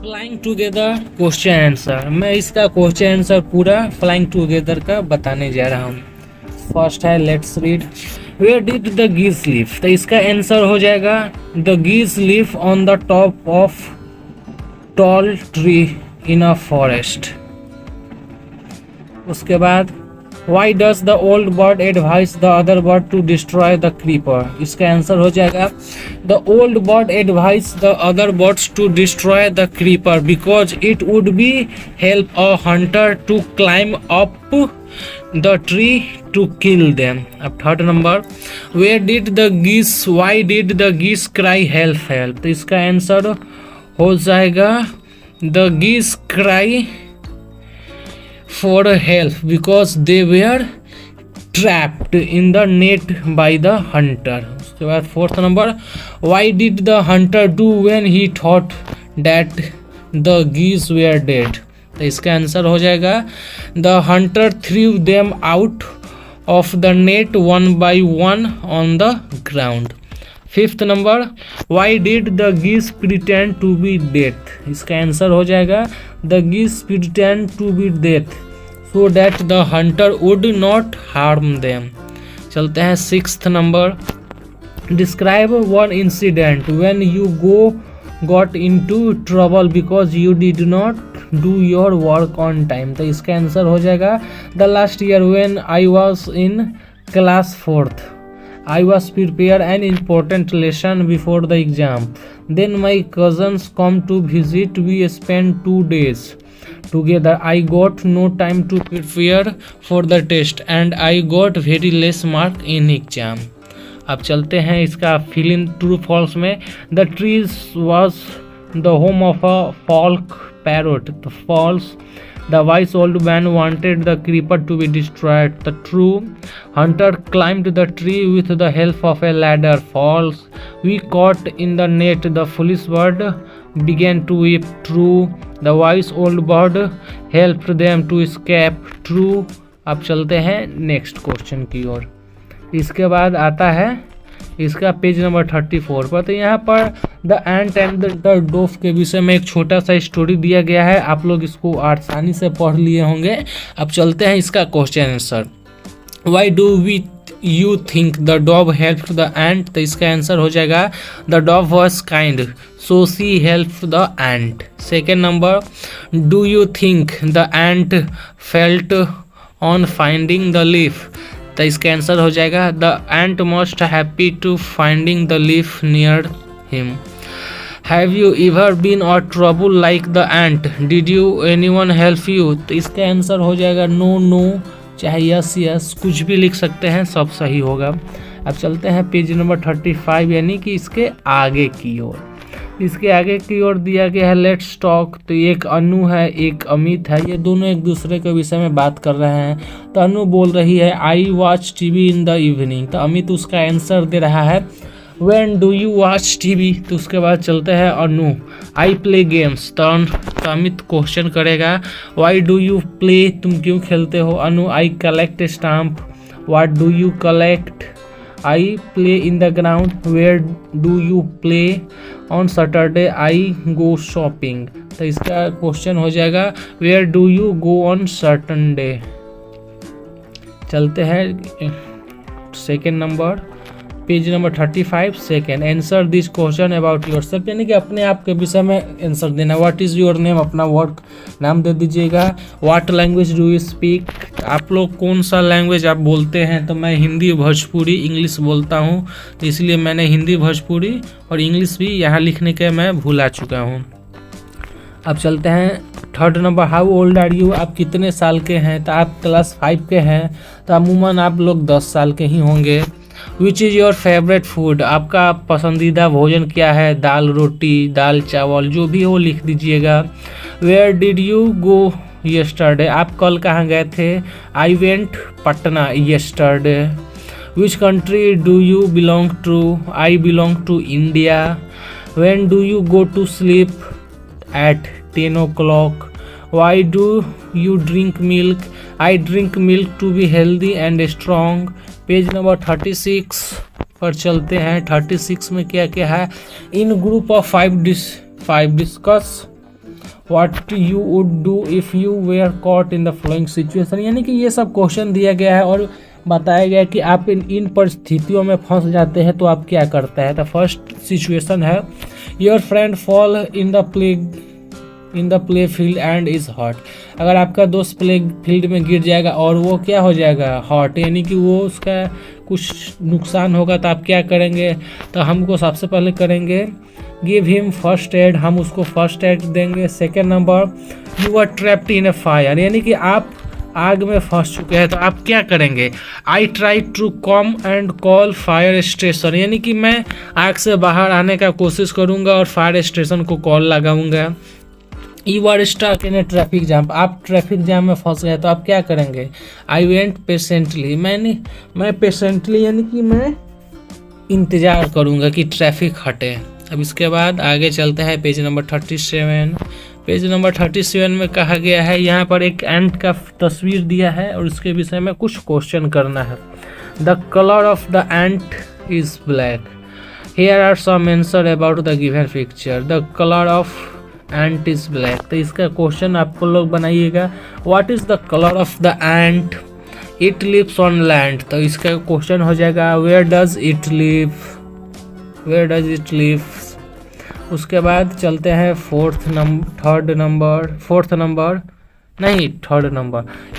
Flying together question answer. मैं इसका question answer पूरा फ्लाइंग टुगेदर का बताने जा रहा हूँ। फर्स्ट है, let's read. Where did the geese live? तो इसका आंसर हो जाएगा the geese live on the top of tall tree in a forest. उसके बाद Why does the old bird advise the other bird to destroy the creeper? इसका answer हो जाएगा The old bird advised the other birds to destroy the creeper because it would be help a hunter to climb up the tree to kill them. अब third number, Where did the geese? Why did the geese cry help help? तो इसका answer हो जाएगा The geese cry for help because they were trapped in the net by the hunter. उसके बाद fourth number, why did the hunter do when he thought that the geese were dead? तो इसका answer हो जाएगा the hunter threw them out of the net one by one on the ground. Fifth number, why did the geese pretend to be dead? इसका answer हो जाएगा the geese pretend to be dead so that the hunter would not harm them. चलते हैं sixth number, describe one incident when you got into trouble because you did not do your work on time. तो इसका answer हो जाएगा the last year when I was in class 4th. I was prepare an important lesson before the exam. Then my cousins come to visit. We spent 2 days together. I got no time to prepare for the test and I got very less mark in exam. अब चलते हैं इसका fill in true false में. The trees was the home of a falk parrot. The false. The wise old man wanted the creeper to be destroyed. The true. Hunter climbed the tree with the help of a ladder. False. We caught in the net. The foolish bird began to weep. True. The wise old bird helped them to escape. True. अब चलते हैं next question की ओर। इसके बाद आता है इसका page number 34 पर। तो यहाँ पर द एंट एंड द डोफ के विषय में एक छोटा सा स्टोरी दिया गया है। आप लोग इसको आसानी से पढ़ लिए होंगे। अब चलते हैं इसका question answer. Why do we you think the dove help the ant? तो इसका आंसर हो जाएगा the dove was kind so she help the ant. Second number, do you think the ant felt on finding the leaf? तो इसका answer हो जाएगा the ant must happy to finding the leaf near him. Have you ever been or trouble like the ant? Did you anyone help you? तो इसका answer हो जाएगा no no, चाहे yes yes, कुछ भी लिख सकते हैं, सब सही होगा। अब चलते हैं पेज नंबर 35 यानी कि इसके आगे की ओर। इसके आगे की ओर दिया गया है लेट्स टॉक। तो एक अनु है, एक अमित है, ये दोनों एक दूसरे के विषय में बात कर रहे हैं। तो अनु बोल रही है I watch TV in the evening. तो अमित उसका आंसर दे रहा है when do you watch TV? तो उसके बाद चलते हैं अनु आई प्ले गेम्स। तो अमित क्वेश्चन करेगा वाई डू यू प्ले? तुम क्यों खेलते हो? Anu I collect stamp. What do you collect? I play in the ground. Where do you play? On Saturday I go shopping. तो इसका क्वेश्चन हो जाएगा Where do you go on Saturday? चलते हैं second number, page number 35 second. Answer this question about your self, यानी कि अपने आप के विषय में आंसर देना। What is your name? अपना वर्क नाम दे दीजिएगा। What language do you speak? आप लोग कौन सा लैंग्वेज आप बोलते हैं? तो मैं हिंदी, भोजपुरी, इंग्लिश बोलता हूँ, तो इसलिए मैंने हिंदी, भोजपुरी और इंग्लिश भी यहाँ लिखने के मैं भूला चुका हूँ। अब चलते हैं third number, how old are you? आप कितने साल के हैं? तो आप क्लास 5 के हैं, तो अमूमन आप लोग 10 साल के ही होंगे। Which is your favourite food? आपका पसंदीदा भोजन क्या है? दाल रोटी, दाल चावल, जो भी हो लिख दीजिएगा। Where did you go yesterday? आप कल कहाँ गए थे? I went Patna yesterday. Which country do you belong to? I belong to India. When do you go to sleep? At 10 o'clock. Why do you drink milk? I drink milk to be healthy and strong. Page number 36 पर चलते हैं। 36 में क्या क्या है? In group of 5 discuss what you would do if you were caught in the flowing situation. यानी कि ये सब क्वेश्चन दिया गया है और बताया गया कि आप इन परिस्थितियों में फंस जाते हैं तो आप क्या करते हैं। तो फर्स्ट सिचुएशन है your friend fall in the play field and is hot. अगर आपका दोस्त प्ले फील्ड में गिर जाएगा और वो क्या हो जाएगा, हॉट, यानी कि वो उसका कुछ नुकसान होगा, तो आप क्या करेंगे। तो हमको सबसे पहले करेंगे गिव हिम फर्स्ट एड, हम उसको फर्स्ट एड देंगे। Second number you are trapped in a fire, यानी कि आप आग में फंस चुके हैं तो आप क्या करेंगे। I try to come and call fire station, यानी कि मैं आग से बाहर आने का कोशिश करूंगा और फायर स्टेशन को कॉल लगाऊंगा। You are stuck in a traffic jam, आप ट्रैफिक जाम में फंस गए तो आप क्या करेंगे। आई वेंट पेशेंटली, मैं पेशेंटली यानी कि मैं इंतज़ार करूंगा कि ट्रैफिक हटे। अब इसके बाद आगे चलते हैं पेज नंबर 37। पेज नंबर 37 में कहा गया है, यहाँ पर एक एंट का तस्वीर दिया है और उसके विषय में कुछ क्वेश्चन करना है। The colour of the ant is black, here are some answer about the given picture. The colour of ant is black, तो इसका क्वेश्चन आपको लोग बनाइएगा। What is the colour of the ant, it lives on land, तो इसका question हो जाएगा where does it live, where does it live. उसके बाद चलते हैं third number,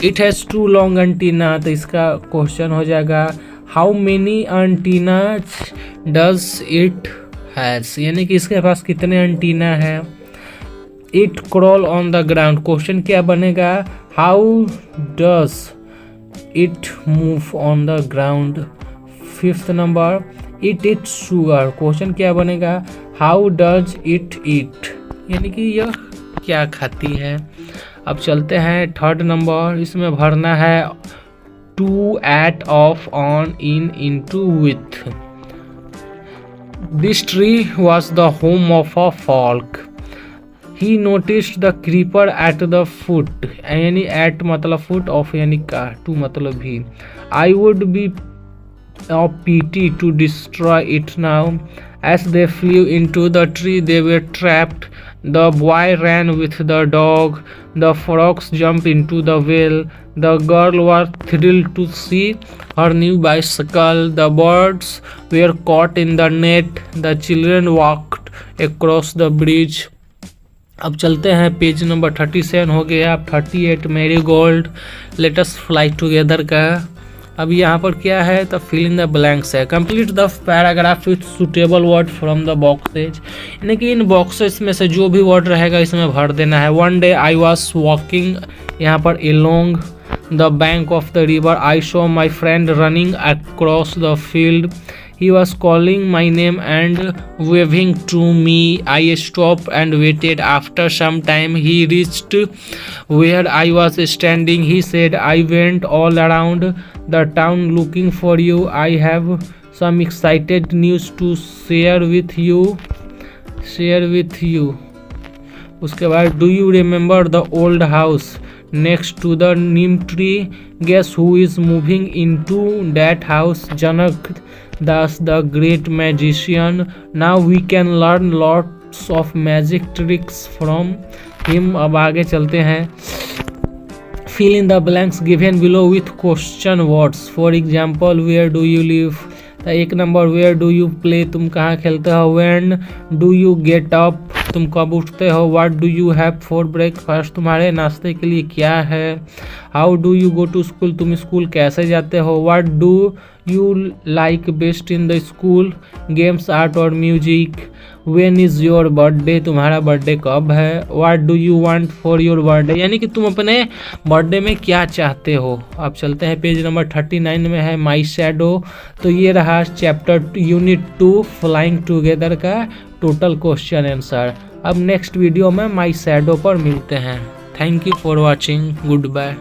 it has two long antenna, तो इसका क्वेश्चन हो जाएगा how many antenna does it has, यानी कि इसके पास कितने एंटीना है। It crawl on the ground, question क्या बनेगा, how does it move on the ground. Fifth number, it it sugar, question क्या बनेगा, हाउ डज इट ईट, यानी कि यह क्या खाती है। अब चलते हैं थर्ड नंबर, इसमें भरना है to, at, of, on, in, into, with. This tree was the home of a folk, he noticed the creeper at the foot, यानी एट मतलब फुट, ऑफ यानी का, टू मतलब भी। I would be of pity to destroy it now. As they flew into the tree, they were trapped. The boy ran with the dog. The frogs jumped into the well. The girl was thrilled to see her new bicycle. The birds were caught in the net. The children walked across the bridge. अब चलते हैं page number 37 हो गया। अब 38 मेरी gold let us fly together का। अब यहाँ पर क्या है, तो फिल इन द ब्लैंक्स है। Complete the paragraph with suitable word from the boxes, यानी कि इन बॉक्सेस में से जो भी वर्ड रहेगा इसमें भर देना है। One day I was walking, यहाँ पर along the bank of the river, I saw my friend running across the field, he was calling my name and waving to me. I stopped and waited. After some time he reached where I was standing. He said, I went all around the town looking for you. I have some excited news to share with you. उसके बाद do you remember the old house next to the neem tree? Guess who is moving into that house? Janak Das, the great magician. Now we can learn lots of magic tricks from him. अब आगे चलते हैं। Fill in the blanks given below with question words. For example, where do you live? तो एक number where do you play, तुम कहाँ खेलते हो। When do you get up, तुम कब उठते हो। What do you have for breakfast, तुम्हारे नाश्ते के लिए क्या है। How do you go to school, तुम स्कूल कैसे जाते हो। What do you like best in the school, games, art और music। When is your birthday, तुम्हारा बर्थडे कब है। What do you want for your birthday, यानी कि तुम अपने बर्थडे में क्या चाहते हो। अब चलते हैं पेज नंबर 39 में है माई शैडो। तो ये रहा चैप्टर यूनिट 2 फ्लाइंग टुगेदर का टोटल क्वेश्चन आंसर। अब नेक्स्ट वीडियो में माई शैडो पर मिलते हैं। Thank you for watching, good bye.